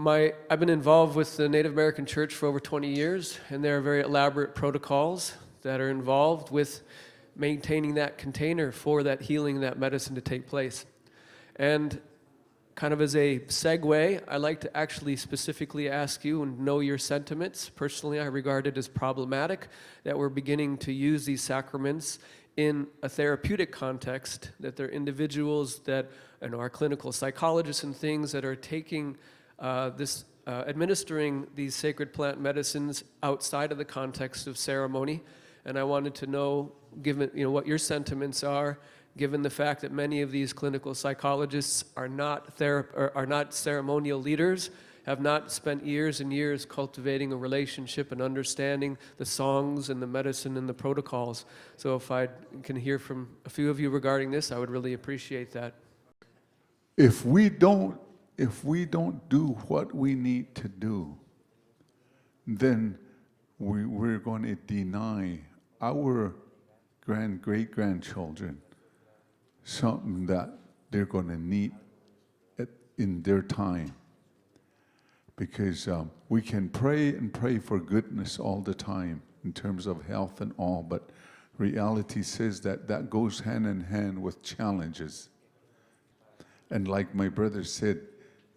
I've been involved with the Native American Church for over 20 years, and there are very elaborate protocols that are involved with maintaining that container for that healing, that medicine to take place. And kind of as a segue, I like to actually specifically ask you and know your sentiments. Personally, I regard it as problematic that we're beginning to use these sacraments in a therapeutic context, that there are individuals that are clinical psychologists and things that are taking administering these sacred plant medicines outside of the context of ceremony. And I wanted to know, given what your sentiments are, given the fact that many of these clinical psychologists are not ceremonial leaders, have not spent years and years cultivating a relationship and understanding the songs and the medicine and the protocols. So if I can hear from a few of you regarding this, I would really appreciate that. If we don't do what we need to do, then we're going to deny our great-grandchildren something that they're going to need in their time. Because we can pray and pray for goodness all the time in terms of health and all, but reality says that goes hand in hand with challenges. And like my brother said,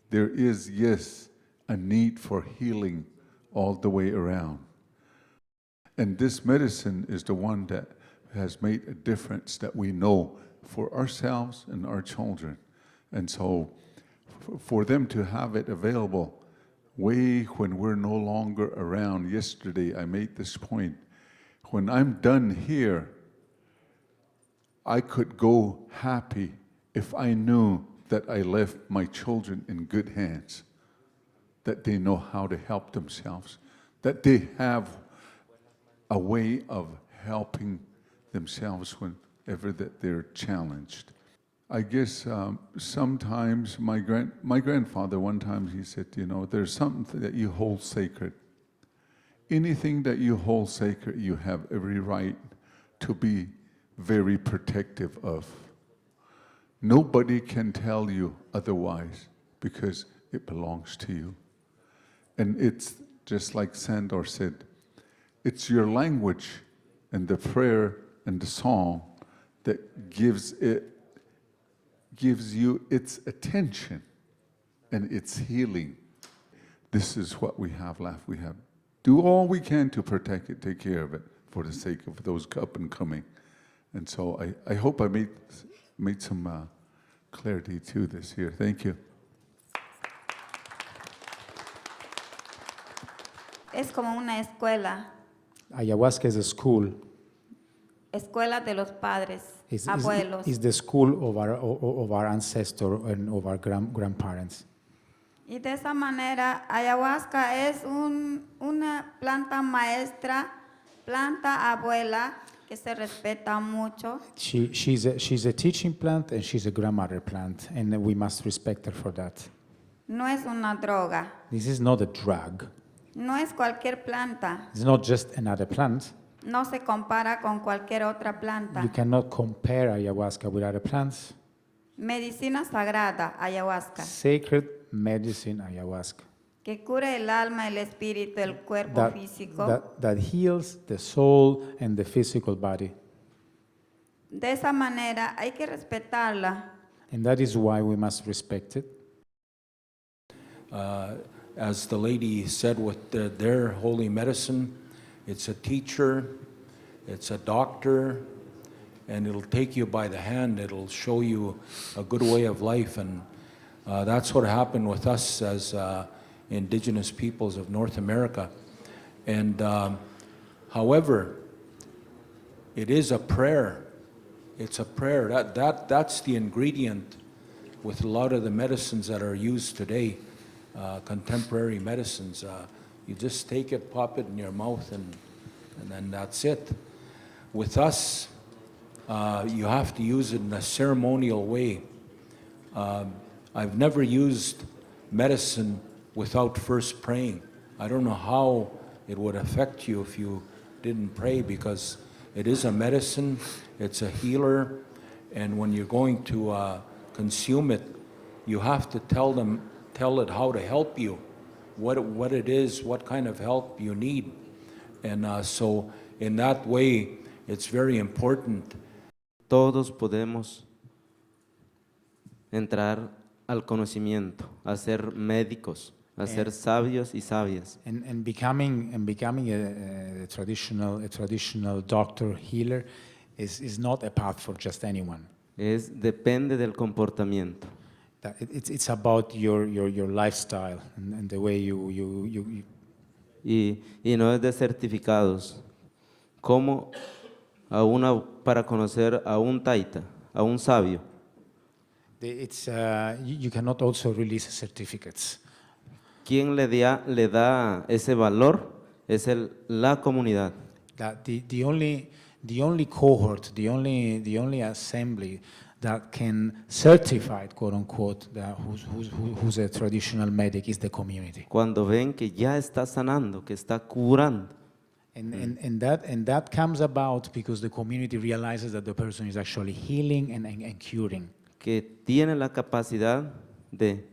there is, yes, a need for healing all the way around. And this medicine is the one that has made a difference that we know for ourselves and our children. And so for them to have it available way when we're no longer around. Yesterday I made this point. When I'm done here, I could go happy if I knew that I left my children in good hands, that they know how to help themselves, that they have a way of helping themselves whenever that they're challenged. I guess sometimes my grandfather, one time he said, there's something that you hold sacred. Anything that you hold sacred, you have every right to be very protective of. Nobody can tell you otherwise because it belongs to you. And it's just like Sandor said, it's your language and the prayer and the song that gives you its attention and its healing. This is what we have left. We have do all we can to protect it, take care of it for the sake of those up and coming. And so I hope I made some clarity to this here. Thank you. Es como una escuela. Ayahuasca is a school. Escuela de los padres, abuelos. Is the school of our ancestors and of our grandparents. Y de esa manera, ayahuasca es una planta maestra, planta abuela, que se respeta mucho. She's a teaching plant and she's a grandmother plant, and we must respect her for that. No es una droga. This is not a drug. No es cualquier planta. It's not just another plant. No se compara con cualquier otra planta. You cannot compare ayahuasca with other plants. Medicina sagrada, ayahuasca. Sacred medicine, ayahuasca. Que cura el alma, el espíritu, el cuerpo físico. That heals the soul and the physical body. De esa manera hay que respetarla. And that is why we must respect it. As the lady said with their holy medicine, it's a teacher, it's a doctor, and it'll take you by the hand. It'll show you a good way of life. And that's what happened with us as Indigenous peoples of North America. And however, it is a prayer. It's a prayer. That's the ingredient with a lot of the medicines that are used today, contemporary medicines. You just take it, pop it in your mouth, and then that's it. With us, you have to use it in a ceremonial way. I've never used medicine without first praying. I don't know how it would affect you if you didn't pray, because it is a medicine, it's a healer, and when you're going to consume it, you have to tell it how to help you. what it is, what kind of help you need. And so in that way, it's very important. Todos podemos entrar al conocimiento, a ser médicos, a ser sabios y sabias. And becoming a traditional doctor healer is not a path for just anyone. Depende del comportamiento. It's about your lifestyle and the way you Y no es de certificados. Como para conocer a un taita, a un sabio, you cannot also release certificates. ¿quién le da ese valor? Es la comunidad. That the only cohort, the only assembly that can certify, quote unquote, who's a traditional medic is the community. Cuando ven que ya está sanando, que está curando. And that comes about because the community realizes that the person is actually healing and curing. Que tiene la capacidad de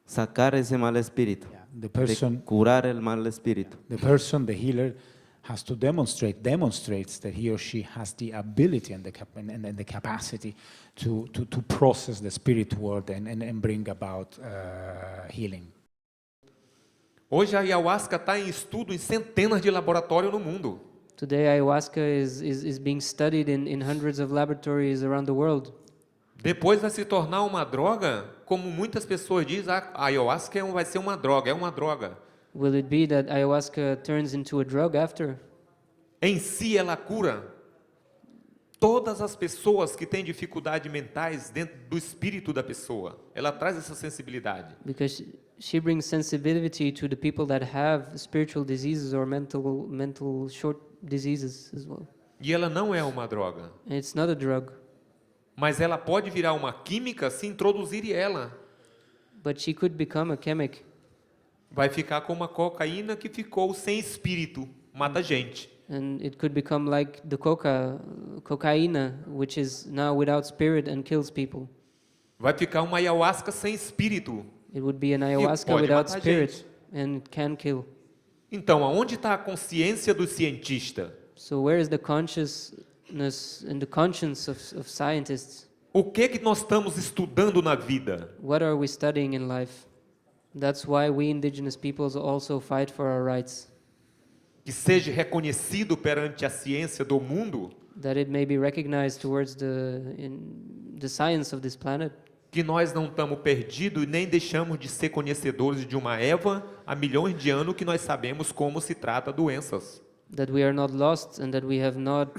sacar ese mal espíritu, The person, de curar el mal espíritu. the healer, has to demonstrates that he or she has the ability and the capacity to process the spirit world and bring about healing. Hoje a ayahuasca está em estudo em centenas de laboratórios no mundo. Today, ayahuasca is being studied in hundreds of laboratories around the world. Depois vai se tornar uma droga, como muitas pessoas dizem, a ayahuasca vai ser uma droga, é uma droga. Will it be that ayahuasca turns into a drug after? Em si ela cura todas as pessoas que têm dificuldades mentais dentro do espírito da pessoa. Ela traz essa sensibilidade. Because she brings sensibility to the people that have spiritual diseases or mental short diseases as well. E ela não é uma droga. And it's not a drug, Mas ela pode virar uma química se introduzir ela. but she could become a chemic. Vai ficar como uma cocaína que ficou sem espírito, mata gente. And it could become like the cocaine, which is now without spirit and kills people. Vai ficar uma ayahuasca sem espírito. It would be an ayahuasca pode without matar spirit, gente. and it can kill. Então, aonde está a consciência do cientista? So where is the consciousness and the conscience of scientists? O que nós estamos estudando na vida? What are we studying in life? That's why we indigenous peoples also fight for our rights, Que seja reconhecido perante a ciência do mundo, that it may be recognized towards the science of this planet, que nós não estamos perdidos e nem deixamos de ser conhecedores de uma Eva há milhões de anos que nós sabemos como se trata doenças. that we are not lost, and that we have not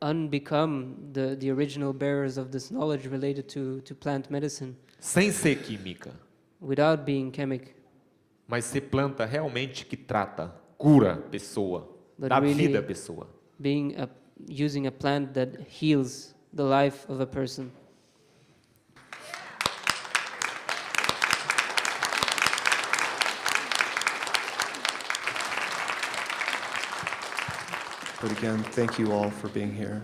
unbecome the original bearers of this knowledge related to plant medicine, Sem ser química, without being chemic, mas ser planta realmente que trata, cura a pessoa, But dá really- vida à pessoa. using a plant that heals the life of a person. But again, thank you all for being here.